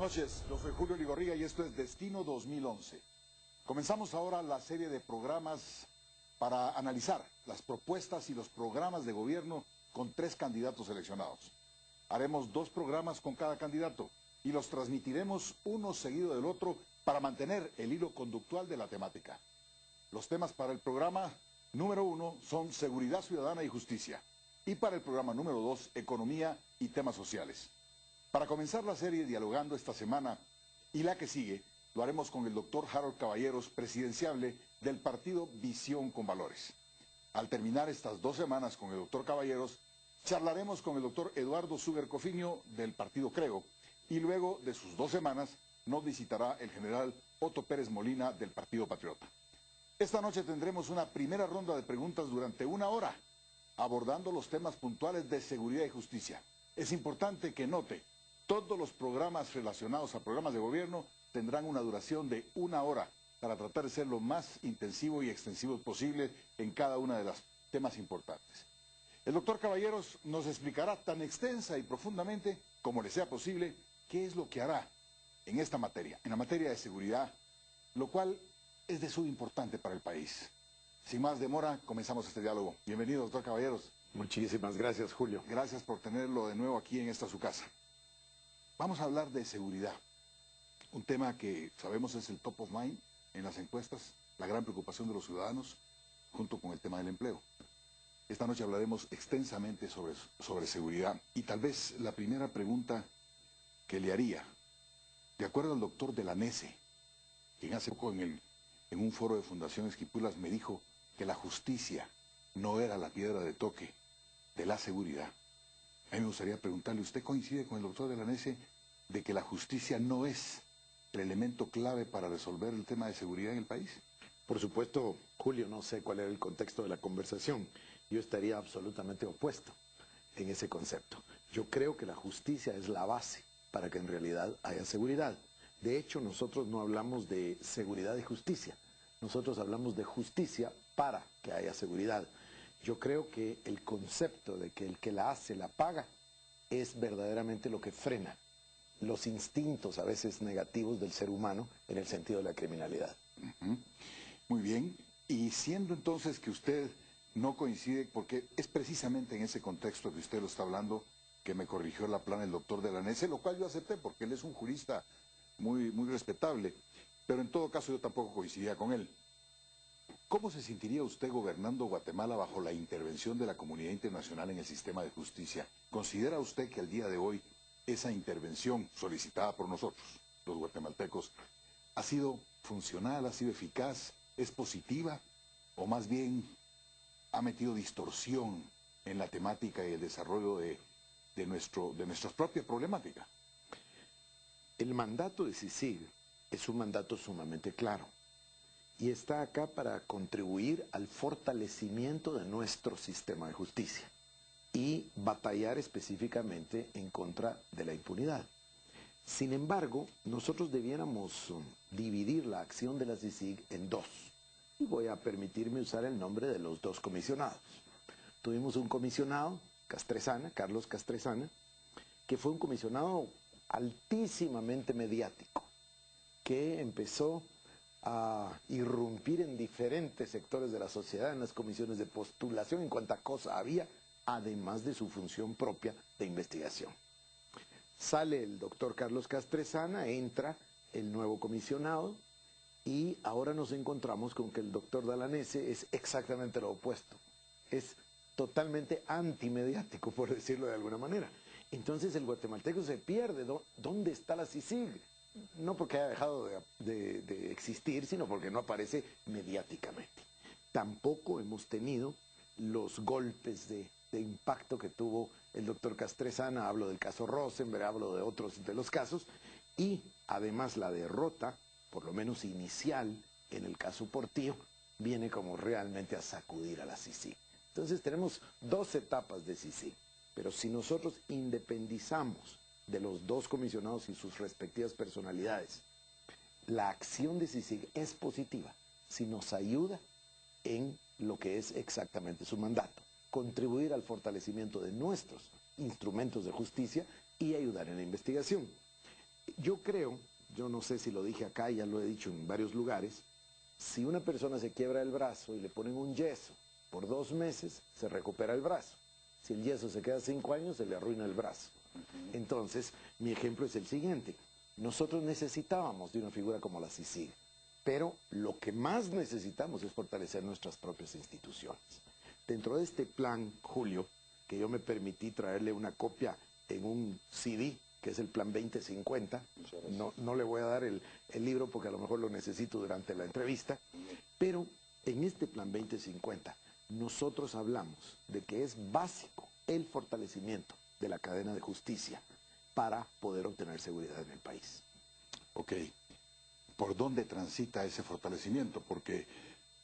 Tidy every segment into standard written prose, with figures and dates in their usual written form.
noches, yo soy Julio Ligorriga y esto es Destino 2011. Comenzamos ahora la serie de programas para analizar las propuestas y los programas de gobierno con 3 candidatos seleccionados. Haremos 2 programas con cada candidato y los transmitiremos uno seguido del otro para mantener el hilo conductual de la temática. Los temas para el programa número 1 son seguridad ciudadana y justicia, y para el programa número 2, economía y temas sociales. Para comenzar la serie dialogando esta semana y la que sigue, lo haremos con el doctor Harold Caballeros, presidenciable del partido Visión con Valores. Al terminar estas 2 semanas con el doctor Caballeros, charlaremos con el doctor Eduardo Suger Cofiño del partido Creo, y luego de sus 2 semanas nos visitará el general Otto Pérez Molina del Partido Patriota. Esta noche tendremos una primera ronda de preguntas durante 1 hora, abordando los temas puntuales de seguridad y justicia. Es importante que note, todos los programas relacionados a programas de gobierno tendrán una duración de 1 hora para tratar de ser lo más intensivo y extensivo posible en cada una de los temas importantes. El doctor Caballeros nos explicará tan extensa y profundamente como le sea posible qué es lo que hará en esta materia, en la materia de seguridad, lo cual es de suma importante para el país. Sin más demora, comenzamos este diálogo. Bienvenido, doctor Caballeros. Muchísimas gracias, Julio. Gracias por tenerlo de nuevo aquí en esta su casa. Vamos a hablar de seguridad, un tema que sabemos es el top of mind en las encuestas, la gran preocupación de los ciudadanos, junto con el tema del empleo. Esta noche hablaremos extensamente sobre seguridad, y tal vez la primera pregunta que le haría, de acuerdo al doctor de la NESE, quien hace poco en un foro de Fundación Esquipulas me dijo que la justicia no era la piedra de toque de la seguridad. A mí me gustaría preguntarle, ¿usted coincide con el doctor de la NESE de que la justicia no es el elemento clave para resolver el tema de seguridad en el país? Por supuesto, Julio, no sé cuál era el contexto de la conversación. Yo estaría absolutamente opuesto en ese concepto. Yo creo que la justicia es la base para que en realidad haya seguridad. De hecho, nosotros no hablamos de seguridad y justicia. Nosotros hablamos de justicia para que haya seguridad. Yo creo que el concepto de que el que la hace la paga es verdaderamente lo que frena los instintos a veces negativos del ser humano en el sentido de la criminalidad. Muy bien, y siendo entonces que usted no coincide, porque es precisamente en ese contexto que usted lo está hablando, que me corrigió la plana el doctor de la NESE, lo cual yo acepté porque él es un jurista muy respetable, pero en todo caso yo tampoco coincidía con él. ¿Cómo se sentiría usted gobernando Guatemala bajo la intervención de la comunidad internacional en el sistema de justicia? ¿Considera usted que al día de hoy esa intervención solicitada por nosotros, los guatemaltecos, ha sido funcional, ha sido eficaz, es positiva, o más bien ha metido distorsión en la temática y el desarrollo de nuestra propia problemática? El mandato de CICIG es un mandato sumamente claro y está acá para contribuir al fortalecimiento de nuestro sistema de justicia y batallar específicamente en contra de la impunidad. Sin embargo, nosotros debiéramos dividir la acción de la CICIG en 2. Y voy a permitirme usar el nombre de los 2 comisionados. Tuvimos un comisionado, Castresana, Carlos Castresana, que fue un comisionado altísimamente mediático, que empezó a irrumpir en diferentes sectores de la sociedad, en las comisiones de postulación, en cuanta cosa había, además de su función propia de investigación. Sale el doctor Carlos Castresana, entra el nuevo comisionado y ahora nos encontramos con que el doctor de la NESE es exactamente lo opuesto. Es totalmente antimediático, por decirlo de alguna manera. Entonces el guatemalteco se pierde. ¿Dónde está la CICIG? No porque haya dejado de existir, sino porque no aparece mediáticamente. Tampoco hemos tenido los golpes de impacto que tuvo el doctor Castresana. Hablo del caso Rosenberg, hablo de otros de los casos, y además la derrota, por lo menos inicial, en el caso Portillo, viene como realmente a sacudir a la CICIG. Entonces tenemos 2 etapas de CICIG, pero si nosotros independizamos de los 2 comisionados y sus respectivas personalidades, la acción de CICIG es positiva si nos ayuda en lo que es exactamente su mandato: contribuir al fortalecimiento de nuestros instrumentos de justicia y ayudar en la investigación. Yo creo, yo no sé si lo dije acá, ya lo he dicho en varios lugares, si una persona se quiebra el brazo y le ponen un yeso por 2 meses, se recupera el brazo. Si el yeso se queda 5 años, se le arruina el brazo. Entonces, mi ejemplo es el siguiente. Nosotros necesitábamos de una figura como la CICIG, pero lo que más necesitamos es fortalecer nuestras propias instituciones. Dentro de este plan, Julio, que yo me permití traerle una copia en un CD, que es el Plan 2050, no le voy a dar el libro porque a lo mejor lo necesito durante la entrevista, pero en este Plan 2050 nosotros hablamos de que es básico el fortalecimiento de la cadena de justicia para poder obtener seguridad en el país. Ok, ¿por dónde transita ese fortalecimiento? Porque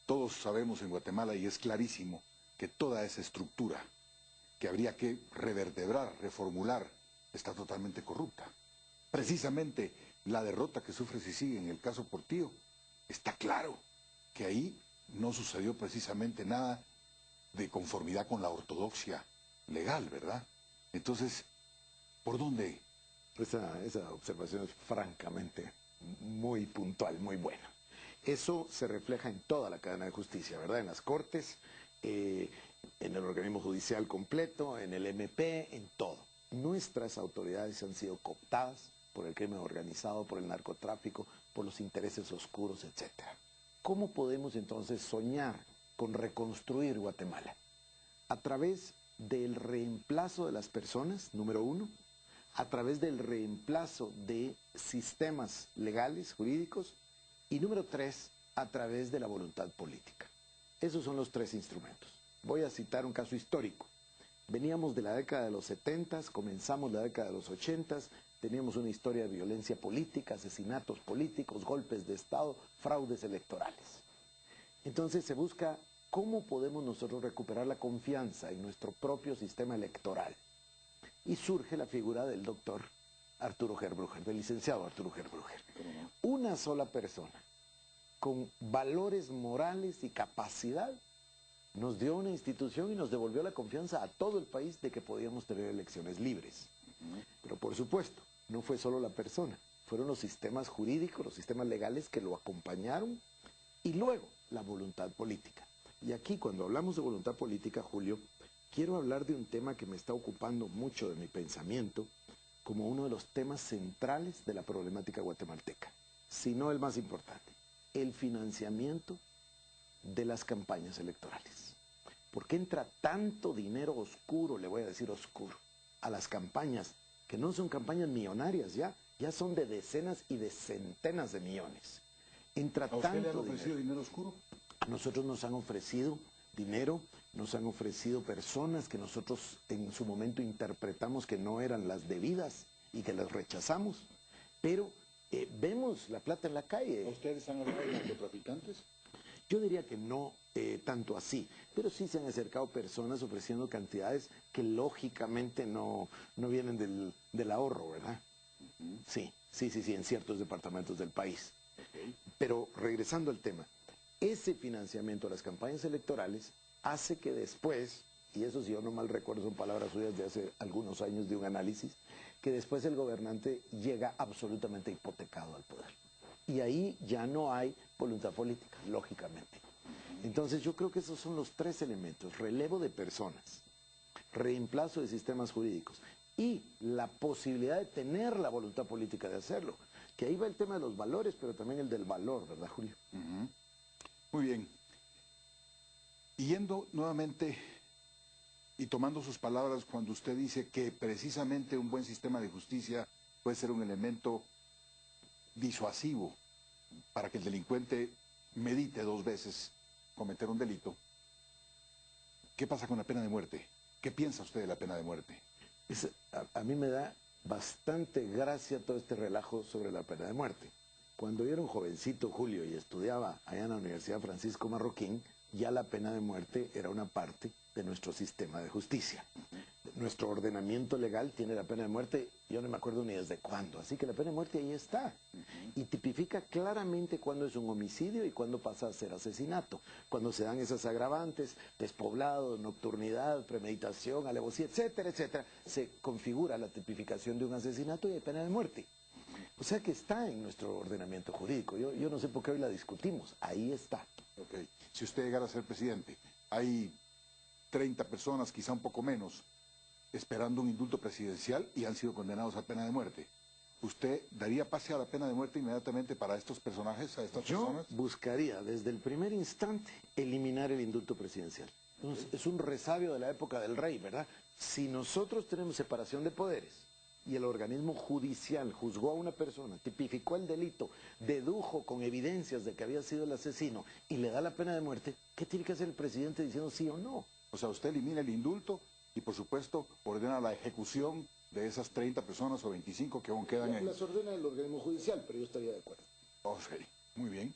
todos sabemos en Guatemala, y es clarísimo, que toda esa estructura que habría que revertebrar, reformular, está totalmente corrupta. Precisamente la derrota que sufre CICIG en el caso Portillo, está claro que ahí no sucedió precisamente nada de conformidad con la ortodoxia legal, ¿verdad? Entonces, ¿por dónde? Esa observación es francamente muy puntual, muy buena. Eso se refleja en toda la cadena de justicia, ¿verdad? En las cortes, en el organismo judicial completo, en el MP, en todo. Nuestras autoridades han sido cooptadas por el crimen organizado, por el narcotráfico, por los intereses oscuros, etc. ¿Cómo podemos entonces soñar con reconstruir Guatemala? A través del reemplazo de las personas, número 1, a través del reemplazo de sistemas legales, jurídicos, y número 3, a través de la voluntad política. Esos son los 3 instrumentos. Voy a citar un caso histórico. Veníamos de la década de los 70, comenzamos la década de los 80, teníamos una historia de violencia política, asesinatos políticos, golpes de Estado, fraudes electorales. Entonces se busca cómo podemos nosotros recuperar la confianza en nuestro propio sistema electoral. Y surge la figura del doctor Arturo Gerbrujer, del licenciado Arturo Gerbrujer. Una sola persona con valores morales y capacidad nos dio una institución y nos devolvió la confianza a todo el país de que podíamos tener elecciones libres. Pero por supuesto, no fue solo la persona, fueron los sistemas jurídicos, los sistemas legales que lo acompañaron y luego la voluntad política. Y aquí cuando hablamos de voluntad política, Julio, quiero hablar de un tema que me está ocupando mucho de mi pensamiento como uno de los temas centrales de la problemática guatemalteca, si no el más importante, el financiamiento de las campañas electorales. ¿Por qué entra tanto dinero oscuro, le voy a decir oscuro, a las campañas, que no son campañas millonarias ya son de decenas y de centenas de millones? Entra ¿A usted tanto le han ofrecido dinero oscuro? A nosotros nos han ofrecido dinero, nos han ofrecido personas que nosotros en su momento interpretamos que no eran las debidas y que las rechazamos, pero vemos la plata en la calle. ¿A ustedes han hablado de narcotraficantes? Yo diría que no tanto así, pero sí se han acercado personas ofreciendo cantidades que lógicamente no vienen del ahorro, ¿verdad? Sí, en ciertos departamentos del país. Pero regresando al tema, ese financiamiento a las campañas electorales hace que después, y eso si yo no mal recuerdo son palabras suyas de hace algunos años de un análisis, que después el gobernante llega absolutamente hipotecado al poder. Y ahí ya no hay voluntad política, lógicamente. Entonces yo creo que esos son los 3 elementos: relevo de personas, reemplazo de sistemas jurídicos y la posibilidad de tener la voluntad política de hacerlo. Que ahí va el tema de los valores, pero también el del valor, ¿verdad, Julio? Muy bien. Y yendo nuevamente y tomando sus palabras cuando usted dice que precisamente un buen sistema de justicia puede ser un elemento disuasivo para que el delincuente medite 2 veces cometer un delito, ¿qué pasa con la pena de muerte? ¿Qué piensa usted de la pena de muerte? A mí me da bastante gracia todo este relajo sobre la pena de muerte. Cuando yo era un jovencito, Julio, y estudiaba allá en la Universidad Francisco Marroquín, ya la pena de muerte era una parte de nuestro sistema de justicia. Nuestro ordenamiento legal tiene la pena de muerte, yo no me acuerdo ni desde cuándo, así que la pena de muerte ahí está. Y tipifica claramente cuándo es un homicidio y cuándo pasa a ser asesinato. Cuando se dan esas agravantes, despoblado, nocturnidad, premeditación, alevosía, etcétera, etcétera, se configura la tipificación de un asesinato y hay pena de muerte. O sea que está en nuestro ordenamiento jurídico. Yo no sé por qué hoy la discutimos. Ahí está. Ok. Si usted llegara a ser presidente, hay 30 personas, quizá un poco menos, esperando un indulto presidencial y han sido condenados a pena de muerte. ¿Usted daría pase a la pena de muerte inmediatamente para estos personajes, a estas personas? Yo buscaría desde el primer instante eliminar el indulto presidencial. Es un resabio de la época del rey, ¿verdad? Si nosotros tenemos separación de poderes y el organismo judicial juzgó a una persona, tipificó el delito, dedujo con evidencias de que había sido el asesino y le da la pena de muerte, ¿qué tiene que hacer el presidente diciendo sí o no? O sea, usted elimina el indulto y, por supuesto, ordena la ejecución de esas 30 personas o 25 que aún quedan en... Las ordena el organismo judicial, pero yo estaría de acuerdo. Ok, muy bien.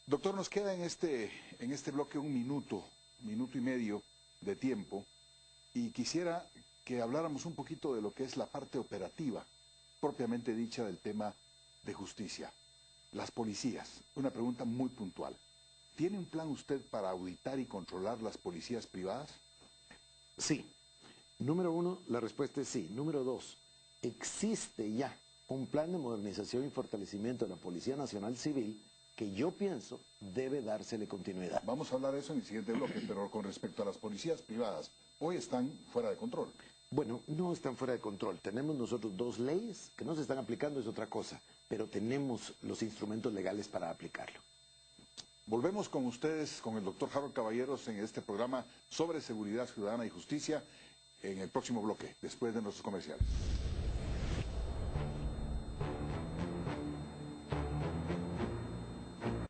Doctor, nos queda en este bloque un minuto y medio de tiempo, y quisiera que habláramos un poquito de lo que es la parte operativa, propiamente dicha del tema de justicia. Las policías, una pregunta muy puntual. ¿Tiene un plan usted para auditar y controlar las policías privadas? Sí. Número uno, la respuesta es sí. Número dos, existe ya un plan de modernización y fortalecimiento de la Policía Nacional Civil que yo pienso debe dársele continuidad. Vamos a hablar de eso en el siguiente bloque, pero con respecto a las policías privadas, hoy están fuera de control. Bueno, no están fuera de control. Tenemos nosotros dos leyes que no se están aplicando, es otra cosa, pero tenemos los instrumentos legales para aplicarlo. Volvemos con ustedes, con el doctor Harold Caballeros, en este programa sobre seguridad ciudadana y justicia, en el próximo bloque, después de nuestros comerciales.